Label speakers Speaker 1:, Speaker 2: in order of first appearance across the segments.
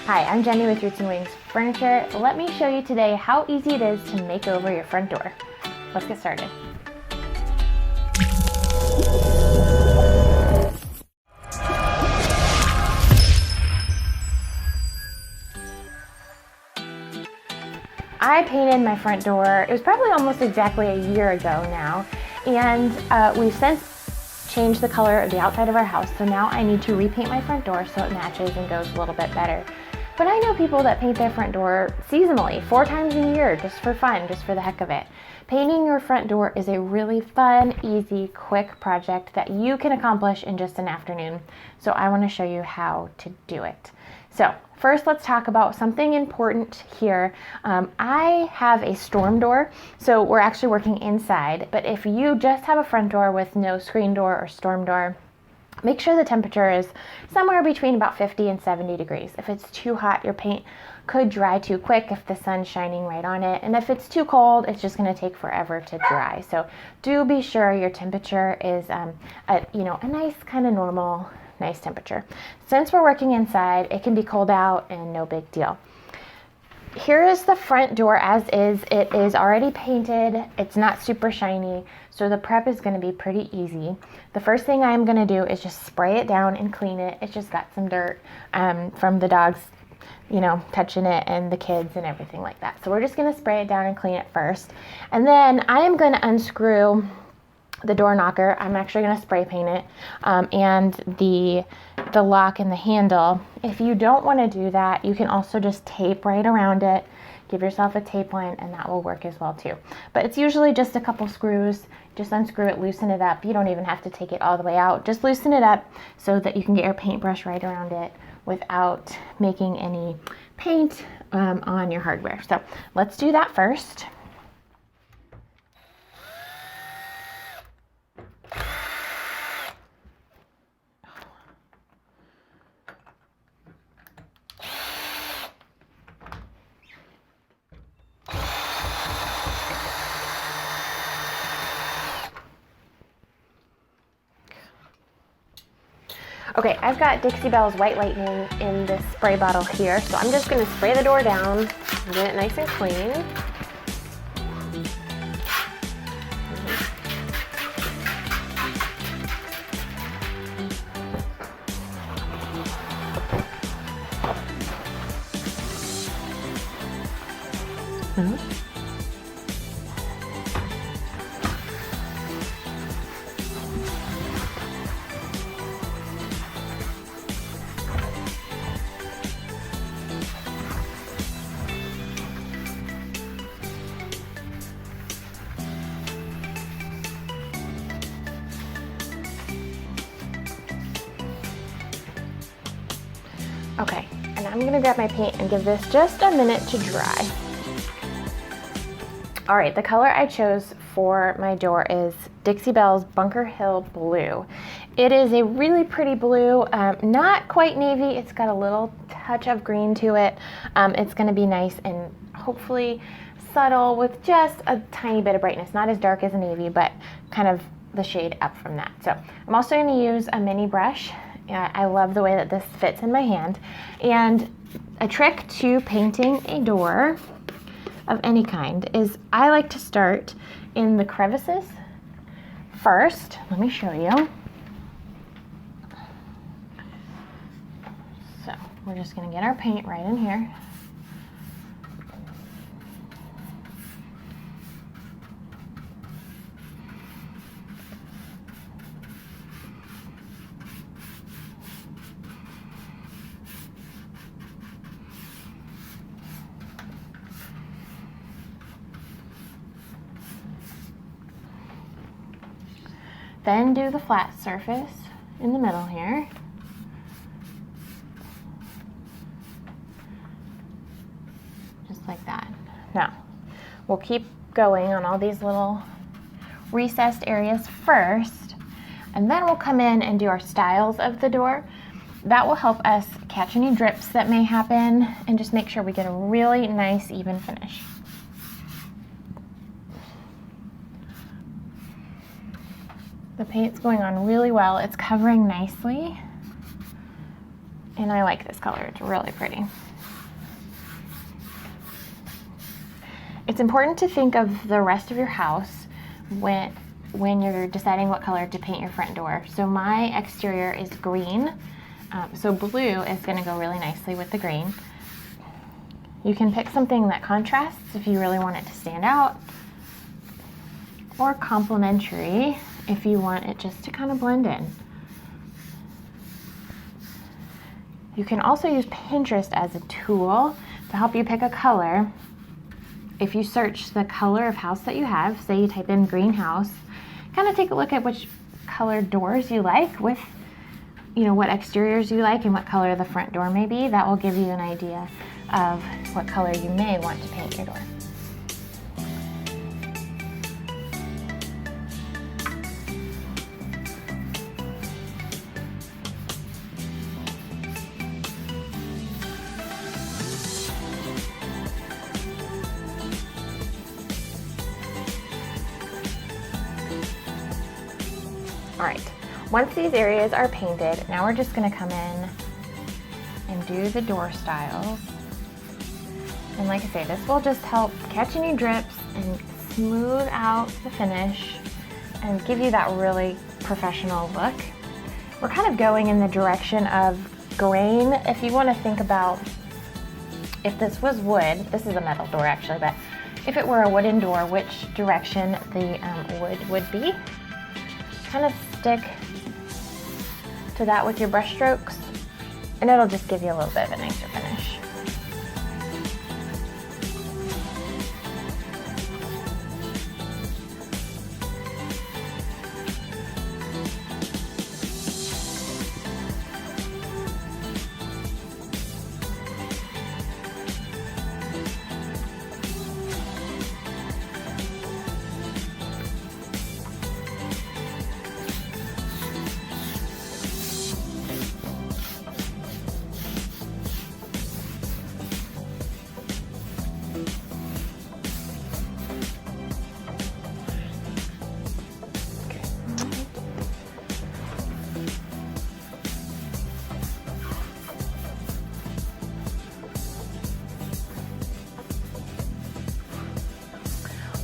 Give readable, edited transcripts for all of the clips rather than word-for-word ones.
Speaker 1: Hi, I'm Jenny with Roots and Wings Furniture. Let me show you today how easy it is to make over your front door. Let's get started. I painted my front door, it was probably almost exactly a year ago now, and we've since changed the color of the outside of our house, so now I need to repaint my front door so it matches and goes a little bit better. But I know people that paint their front door seasonally, 4 times a year, just for fun, just for the heck of it. Painting your front door is a really fun, easy, quick project that you can accomplish in just an afternoon. So I want to show you how to do it. So first, let's talk about something important here. I have a storm door, so we're actually working inside, but if you just have a front door with no screen door or storm door, make sure the temperature is somewhere between about 50 and 70 degrees. If it's too hot, your paint could dry too quick if the sun's shining right on it. And if it's too cold, it's just going to take forever to dry. So do be sure your temperature is a nice kind of normal, nice temperature. Since we're working inside, it can be cold out and no big deal. Here is the front door as is. It is already painted. It's not super shiny, so the prep is going to be pretty easy. The first thing I'm going to do is just spray it down and clean it. It's just got some dirt from the dogs, touching it, and the kids and everything like that. So we're just going to spray it down and clean it first. And then I am going to unscrew the door knocker. I'm actually going to spray paint it, and the lock and the handle. If you don't want to do that, you can also just tape right around it. Give yourself a tape line, and that will work as well too. But it's usually just a couple screws. Just unscrew it, loosen it up. You don't even have to take it all the way out. Just loosen it up so that you can get your paintbrush right around it without making any paint on your hardware. So let's do that first. Okay, I've got Dixie Belle's White Lightning in this spray bottle here, so I'm just going to spray the door down, get it nice and clean. Okay, and I'm gonna grab my paint and give this just a minute to dry. All right, the color I chose for my door is Dixie Belle's Bunker Hill Blue. It is a really pretty blue, not quite navy. It's got a little touch of green to it. It's gonna be nice and hopefully subtle with just a tiny bit of brightness. Not as dark as a navy, but kind of the shade up from that. So I'm also gonna use a mini brush. I love the way that this fits in my hand. And a trick to painting a door of any kind is I like to start in the crevices first. Let me show you. So we're just going to get our paint right in here. Then do the flat surface in the middle here. Just like that. Now, we'll keep going on all these little recessed areas first, and then we'll come in and do our stiles of the door. That will help us catch any drips that may happen and just make sure we get a really nice, even finish. The paint's going on really well. It's covering nicely. And I like this color, it's really pretty. It's important to think of the rest of your house when you're deciding what color to paint your front door. So my exterior is green, so blue is going to go really nicely with the green. You can pick something that contrasts if you really want it to stand out, or complementary if you want it just to kind of blend in. You can also use Pinterest as a tool to help you pick a color. If you search the color of house that you have, say you type in greenhouse, kind of take a look at which color doors you like with, what exteriors you like and what color the front door may be. That will give you an idea of what color you may want to paint your door. All right, once these areas are painted, now we're just gonna come in and do the door styles. And like I say, this will just help catch any drips and smooth out the finish and give you that really professional look. We're kind of going in the direction of grain. If you wanna think about, if this was wood, this is a metal door actually, but if it were a wooden door, which direction the wood would be. Kind of stick to that with your brush strokes, and it'll just give you a little bit of a nicer finish.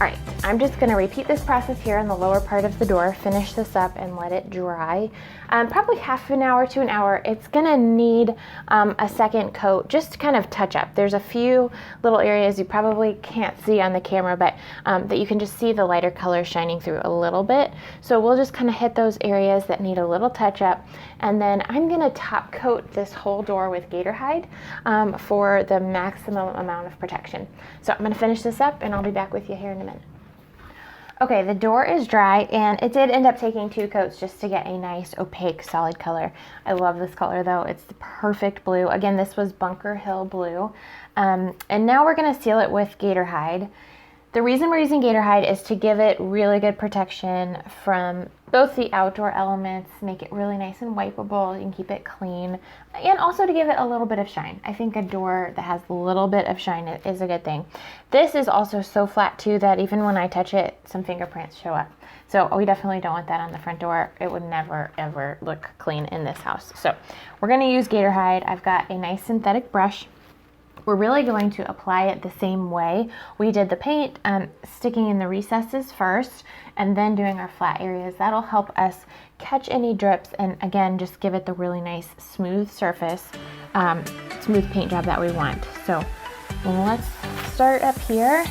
Speaker 1: All right, I'm just gonna repeat this process here on the lower part of the door, finish this up and let it dry. Probably half an hour to an hour. It's gonna need a second coat, just to kind of touch up. There's a few little areas you probably can't see on the camera, but that you can just see the lighter color shining through a little bit. So we'll just kind of hit those areas that need a little touch up. And then I'm gonna top coat this whole door with gator hide for the maximum amount of protection. So I'm gonna finish this up and I'll be back with you here in a minute. Okay, the door is dry, and it did end up taking 2 coats just to get a nice opaque solid color. I love this color though, it's the perfect blue. Again, this was Bunker Hill blue. And now we're gonna seal it with gator hide. The reason we're using gator hide is to give it really good protection from both the outdoor elements, make it really nice and wipeable, you can keep it clean, and also to give it a little bit of shine. I think a door that has a little bit of shine is a good thing. This is also so flat too that even when I touch it, some fingerprints show up. So we definitely don't want that on the front door. It would never ever look clean in this house. So we're gonna use gator hide. I've got a nice synthetic brush. We're really going to apply it the same way we did the paint, sticking in the recesses first and then doing our flat areas. That'll help us catch any drips and again, just give it the really nice smooth surface, smooth paint job that we want. So let's start up here.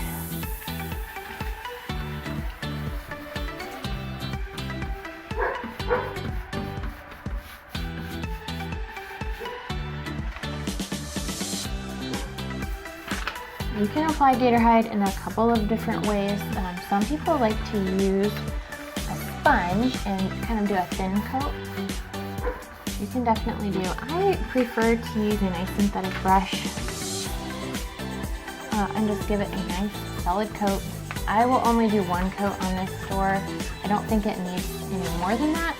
Speaker 1: You can apply gator hide in a couple of different ways. Some people like to use a sponge and kind of do a thin coat. You can definitely do. I prefer to use a nice synthetic brush and just give it a nice solid coat. I will only do 1 coat on this door. I don't think it needs any more than that.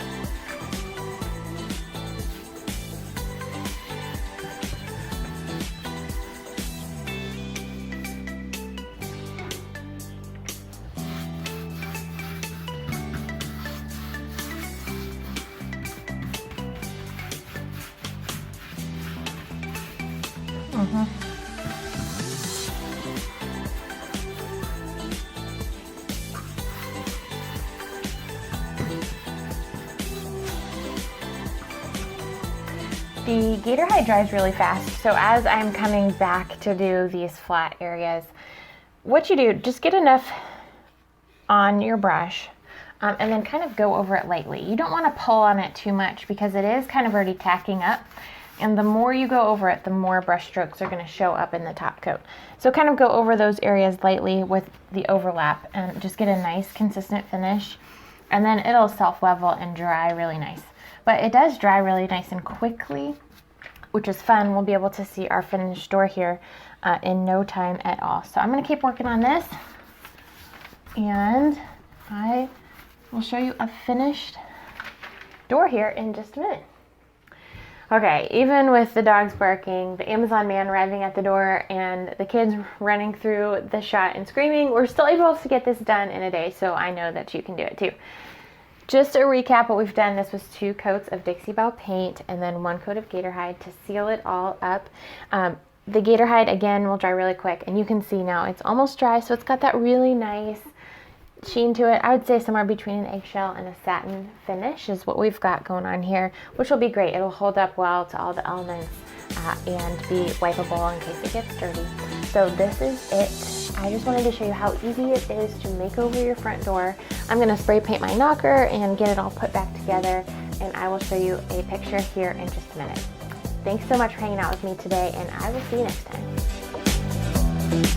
Speaker 1: The gator hide dries really fast, so as I'm coming back to do these flat areas, what you do, just get enough on your brush and then kind of go over it lightly. You don't want to pull on it too much because it is kind of already tacking up, and the more you go over it, the more brush strokes are going to show up in the top coat. So kind of go over those areas lightly with the overlap and just get a nice consistent finish, and then it'll self-level and dry really nice. But it does dry really nice and quickly, which is fun. We'll be able to see our finished door here in no time at all. So I'm going to keep working on this, and I will show you a finished door here in just a minute. Okay, even with the dogs barking, the Amazon man arriving at the door, and the kids running through the shot and screaming, we're still able to get this done in a day, so I know that you can do it too. Just to recap what we've done, this was 2 coats of Dixie Belle Paint and then 1 coat of gator hide to seal it all up. The gator hide, again, will dry really quick, and you can see now it's almost dry, so it's got that really nice sheen to it. I would say somewhere between an eggshell and a satin finish is what we've got going on here, which will be great. It'll hold up well to all the elements and be wipeable in case it gets dirty. So this is it. I just wanted to show you how easy it is to make over your front door. I'm going to spray paint my knocker and get it all put back together, and I will show you a picture here in just a minute. Thanks so much for hanging out with me today, and I will see you next time.